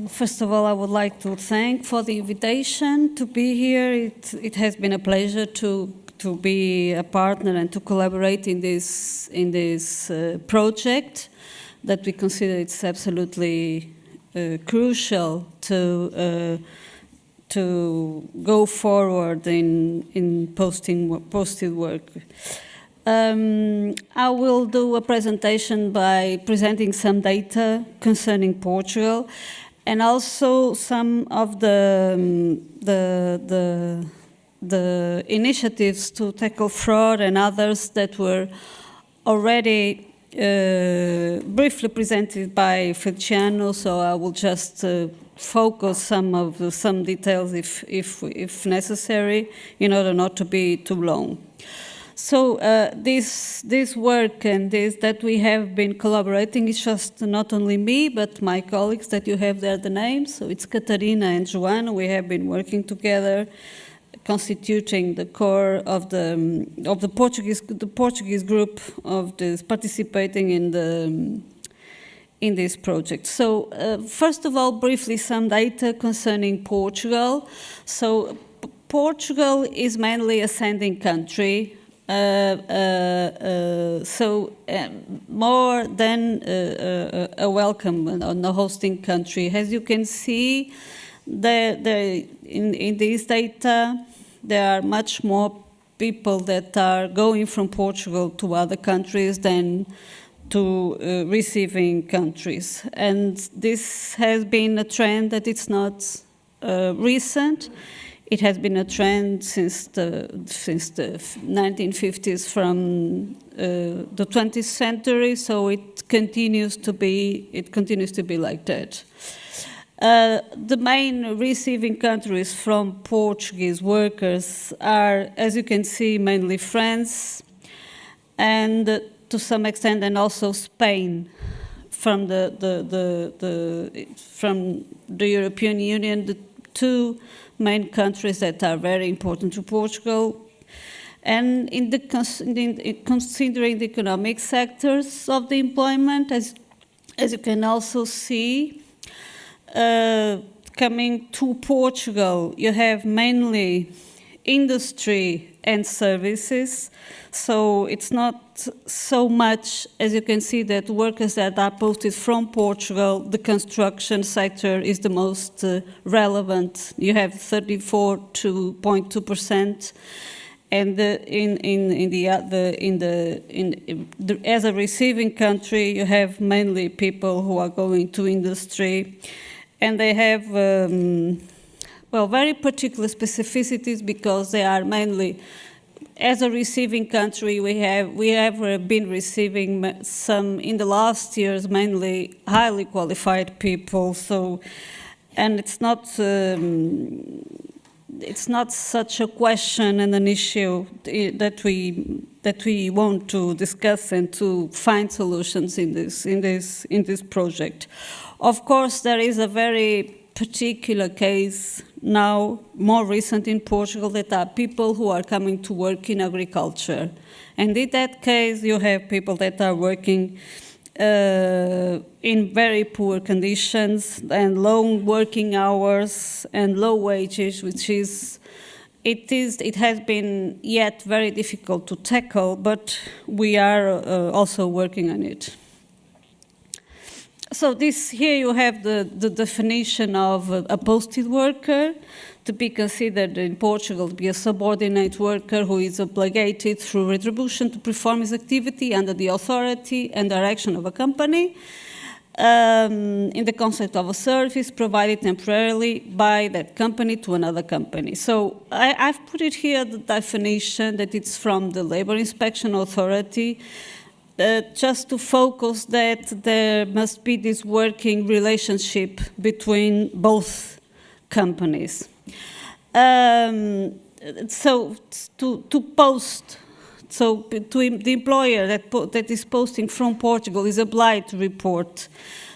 First of all, I would like to thank for the invitation to be here. It has been a pleasure to be a partner and to collaborate in this project that we consider it's absolutely crucial to go forward in posted work. I will do a presentation by presenting some data concerning Portugal, and also some of the initiatives to tackle fraud and others that were already briefly presented by Feliciano. So I will just focus some details if necessary, in order not to be too long. So this work and this that we have been collaborating is just not only me, but my colleagues that you have there the names. So it's Catarina and Joana. We have been working together, constituting the core of the Portuguese group of this participating in this project. So first of all, briefly some data concerning Portugal. So Portugal is mainly a sending country. More than a welcome on a hosting country. As you can see, in these data, there are much more people that are going from Portugal to other countries than to receiving countries. And this has been a trend that it's not recent. It has been a trend since the 1950s, from the 20th century. So it continues to be like that. The main receiving countries from Portuguese workers are, as you can see, mainly France, and to some extent, and also Spain. From the European Union, the two main countries that are very important to Portugal. And considering the economic sectors of the employment, as you can also see, coming to Portugal, you have mainly industry and services. So it's not so much, as you can see, that workers that are posted from Portugal, the construction sector is the most relevant. You have 34.2%, and as a receiving country, you have mainly people who are going to industry, and they have very particular specificities, because they are mainly, as a receiving country, we have been receiving some, in the last years, mainly highly qualified people. So, and it's not such a question and an issue that we want to discuss and to find solutions in this project. Of course, there is a very particular case now, more recent in Portugal, that are people who are coming to work in agriculture. And in that case, you have people that are working in very poor conditions and long working hours and low wages, which it has been yet very difficult to tackle, but we are also working on it. So here you have the definition of a posted worker, to be considered in Portugal to be a subordinate worker who is obligated through retribution to perform his activity under the authority and direction of a company, in the concept of a service provided temporarily by that company to another company. So I've put it here, the definition, that it's from the Labor Inspection Authority, just to focus that there must be this working relationship between both companies. So the employer that is posting from Portugal is obliged to report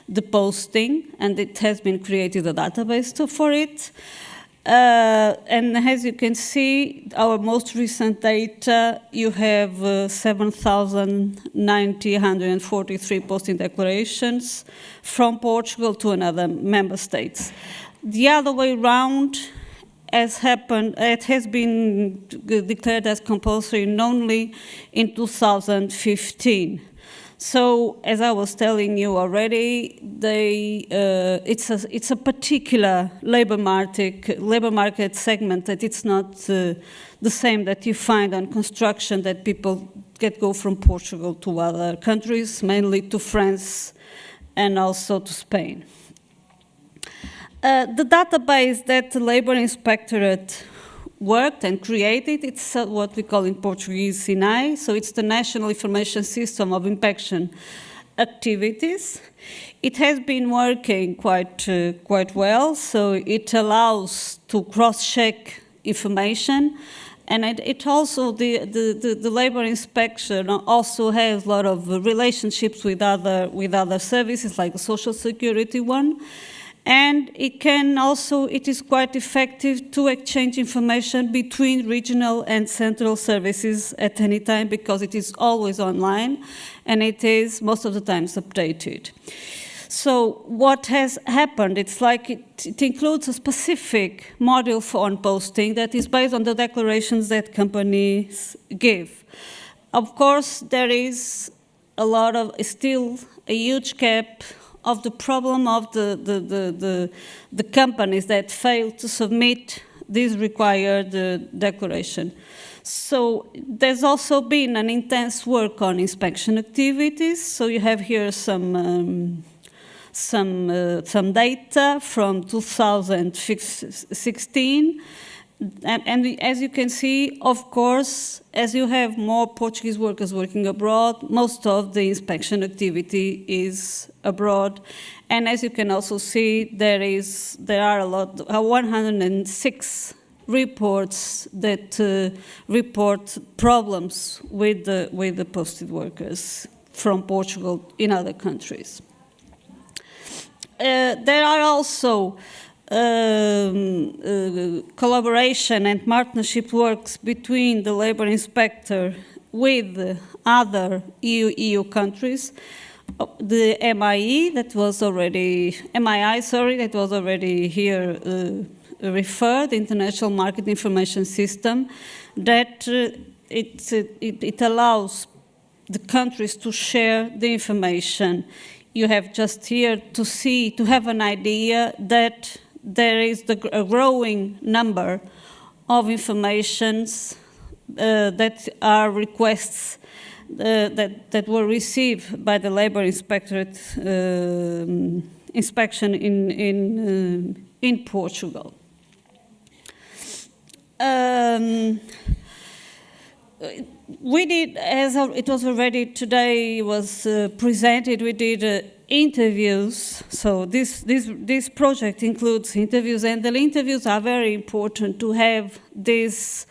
the posting, and it has been created a database for it. And as you can see, our most recent data, you have 7,943 posting declarations from Portugal to another member states. The other way around has happened, it has been declared as compulsory only in 2015. So, as I was telling you already, it's a particular labor market segment that it's not the same that you find on construction, that people go from Portugal to other countries, mainly to France and also to Spain. The database that the Labor Inspectorate worked and created, it's what we call in Portuguese CNCE, so it's the National Information System of Inspection Activities. It has been working quite well, so it allows to cross-check information, and it also, the labor inspection also has a lot of relationships with other services, like the Social Security one. And it is quite effective to exchange information between regional and central services at any time, because it is always online and it is most of the times updated. So what has happened, it's like it includes a specific module for on-posting that is based on the declarations that companies give. Of course, there is still a huge gap of the problem of the companies that fail to submit this required declaration. So there's also been an intense work on inspection activities. So you have here some data from 2016. And as you can see, of course, as you have more Portuguese workers working abroad, most of the inspection activity is abroad. And as you can also see, there are 106 reports that report problems with the posted workers from Portugal in other countries. There are also collaboration and partnership works between the labor inspector with other EU countries. The MII that was already here referred, International Market Information System, that it allows the countries to share the information. You have just here to have an idea that there is a growing number of informations that are requests that were received by the Labor Inspectorate inspection in Portugal. We did, as it was already today presented, we did interviews. So this project includes interviews, and the interviews are very important to have this,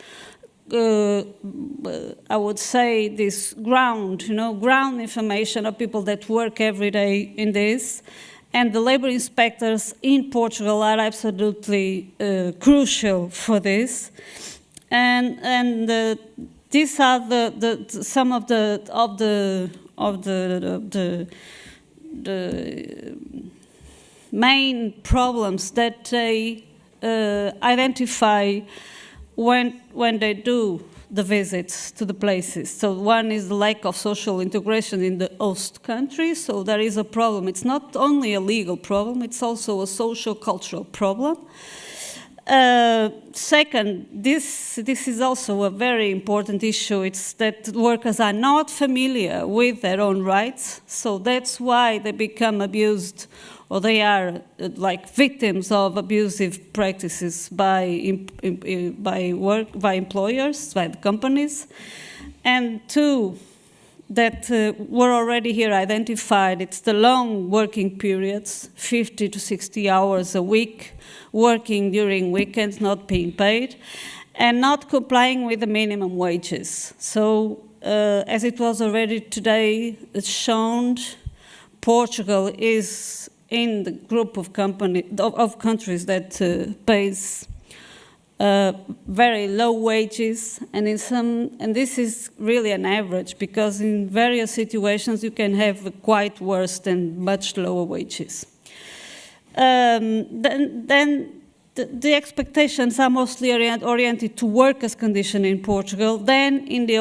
I would say, this ground information of people that work every day in this. And the labor inspectors in Portugal are absolutely crucial for this. And these are some of the main problems that they identify when they do the visits to the places. So one is the lack of social integration in the host country. So there is a problem. It's not only a legal problem, it's also a social cultural problem. Second, this is also a very important issue. It's that workers are not familiar with their own rights, so that's why they become abused, or they are like victims of abusive practices by employers, by the companies. And two, that were already here identified, it's the long working periods, 50 to 60 hours a week, working during weekends, not being paid, and not complying with the minimum wages. So, as it was already today shown, Portugal is in the group of countries that pays very low wages, and and this is really an average, because in various situations you can have quite worse than much lower wages. Then the expectations are mostly oriented to workers' condition in Portugal than in the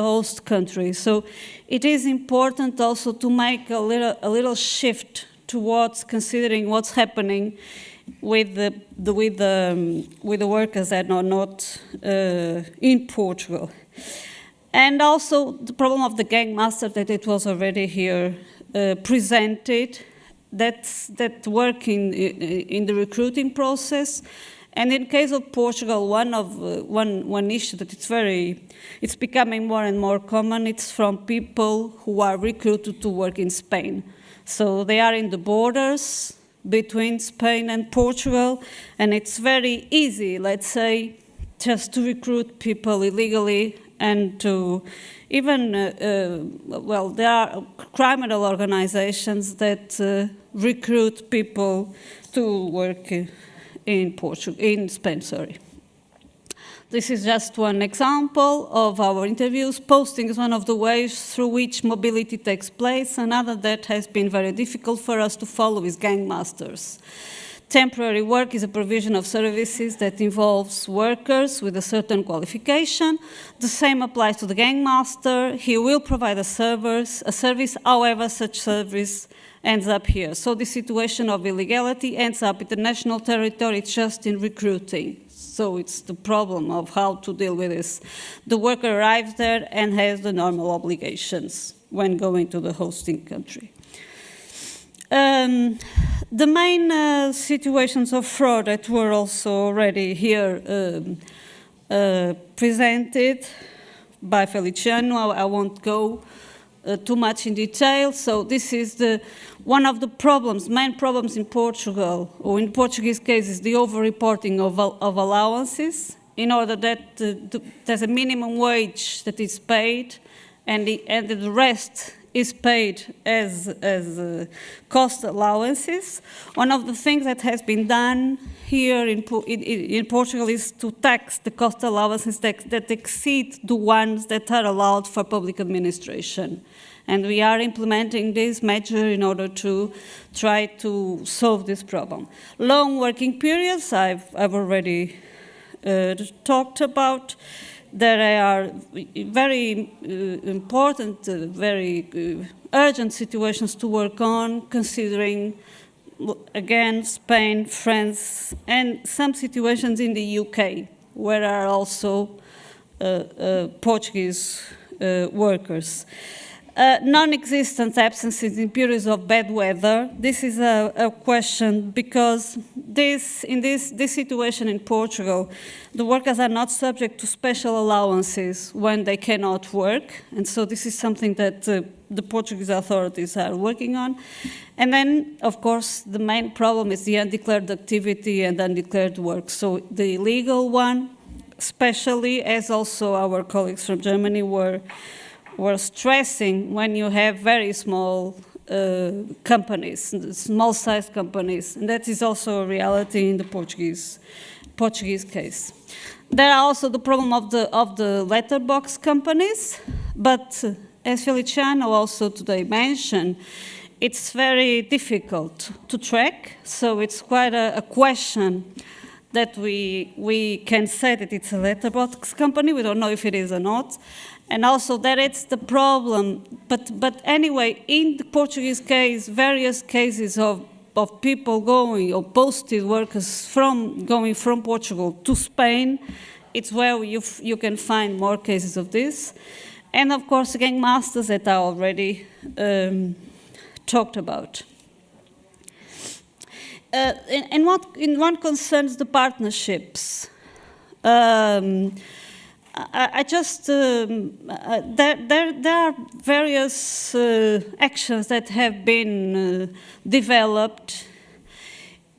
host country. So it is important also to make a little shift towards considering what's happening with the workers that are not in Portugal. And also the problem of the gang master, that it was already here presented, that work in the recruiting process. And in case of Portugal, one issue that it's becoming more and more common, it's from people who are recruited to work in Spain. So they are in the borders between Spain and Portugal, and it's very easy, let's say, just to recruit people illegally, and to even, well, there are criminal organizations that recruit people to work in Spain, sorry. This is just one example of our interviews. Posting is one of the ways through which mobility takes place. Another that has been very difficult for us to follow is gang masters. Temporary work is a provision of services that involves workers with a certain qualification. The same applies to the gang master. He will provide a service, however, such service ends up here. So the situation of illegality ends up in the national territory just in recruiting. So it's the problem of how to deal with this. The worker arrives there and has the normal obligations when going to the hosting country. The main situations of fraud that were also already here presented by Feliciano, I won't go too much in detail. So this is one of the main problems in Portugal, or in Portuguese case, is the over-reporting of allowances, in order that there's a minimum wage that is paid, and the rest is paid as cost allowances. One of the things that has been done here in Portugal is to tax the cost allowances that exceed the ones that are allowed for public administration. And we are implementing this measure in order to try to solve this problem. Long working periods, I've already talked about. There are very important, very urgent situations to work on, considering, again, Spain, France, and some situations in the UK, where are also Portuguese workers. Non-existent absences in periods of bad weather. This is a question because in this situation in Portugal, the workers are not subject to special allowances when they cannot work, and so this is something that the Portuguese authorities are working on. And then, of course, the main problem is the undeclared activity and undeclared work. So the illegal one, especially, as also our colleagues from Germany were stressing, when you have very small companies, small-sized companies, and that is also a reality in the Portuguese case. There are also the problem of the letterbox companies, but as Feliciano also today mentioned, it's very difficult to track, so it's quite a question that we can say that it's a letterbox company. We don't know if it is or not. And also that it's the problem, but anyway, in the Portuguese case, various cases of people going, or posted workers going from Portugal to Spain, it's where you can find more cases of this. And of course, gang masters that I already talked about. In what concerns the partnerships, I just, there are various actions that have been developed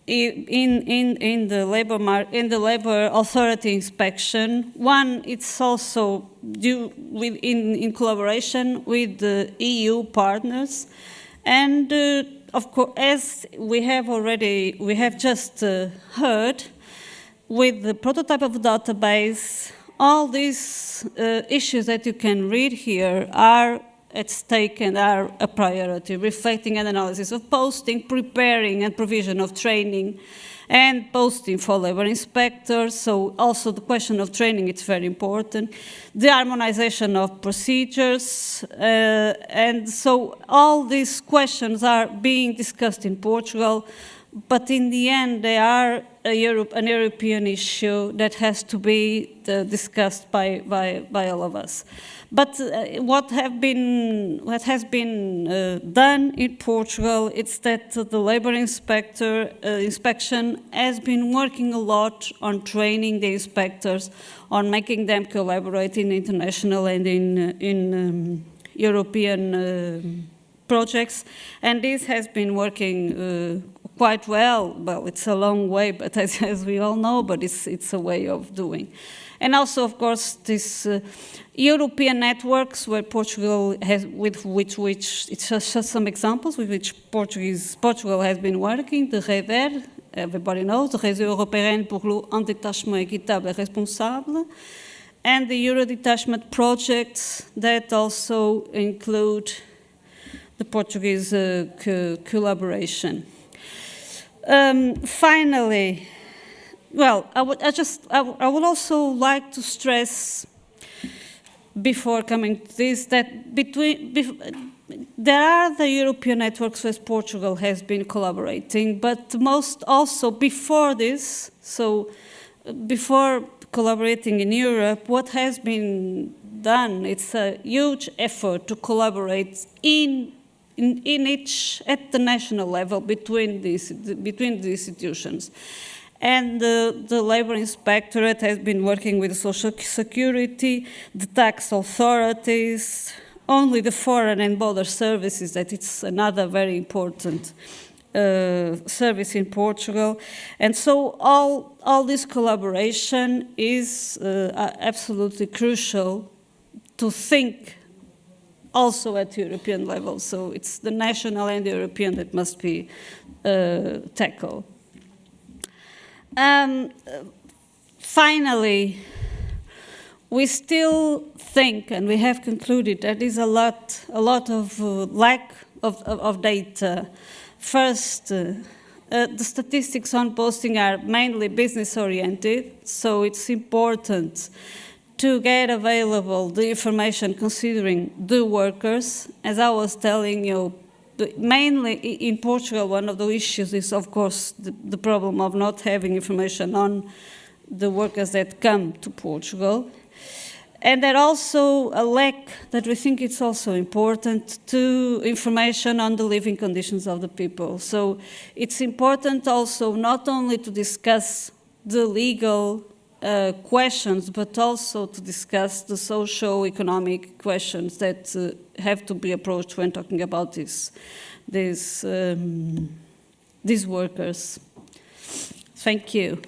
in the labor authority inspection. One, it's also in collaboration with the EU partners, and of course, as we have just heard, with the prototype of database, all these issues that you can read here are at stake and are a priority, reflecting an analysis of posting, preparing and provision of training, and posting for labor inspectors. So also the question of training, it's very important. The harmonization of procedures. And so all these questions are being discussed in Portugal, but in the end, they are an European issue that has to be discussed by all of us. But what has been done in Portugal, it's that the labor inspection has been working a lot on training the inspectors, on making them collaborate in international and in European projects, and this has been working quite well. Well, it's a long way, but as we all know, but it's a way of doing. And also, of course, this European networks where Portugal has, with which it's just some examples with which Portugal has been working. The REDER, everybody knows, the Réseau Européen pour l'Endetachement Équitable et Responsable, and the Euro detachment projects that also include the Portuguese collaboration. Finally, well, I would also like to stress, before coming to this, that there are the European networks where Portugal has been collaborating, but most also before this, so before collaborating in Europe, what has been done, it's a huge effort to collaborate at the national level between the institutions. And the Labour Inspectorate has been working with the Social Security, the tax authorities, only the Foreign and Border Services, that it's another very important service in Portugal. And so all this collaboration is absolutely crucial to think also at European level. So it's the national and the European that must be tackled. Finally, we still think, and we have concluded, that there is a lot of lack of data. First, the statistics on posting are mainly business-oriented, so it's important to get available the information considering the workers. As I was telling you, mainly in Portugal, one of the issues is, of course, the problem of not having information on the workers that come to Portugal. And there also a lack, that we think it's also important, to information on the living conditions of the people. So it's important also not only to discuss the legal questions, but also to discuss the socio-economic questions that have to be approached when talking about these workers. Thank you.